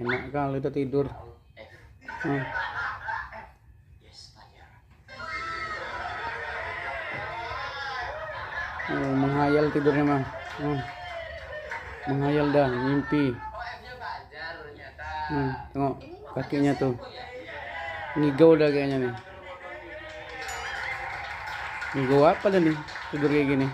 Enak kali itu tidur. Menghayal tidurnya mah. Menghayal dah, mimpi. Tengok kakinya tuh. Ngigau dah kayaknya nih. Ngigau apa dah nih? Tidur kayak gini.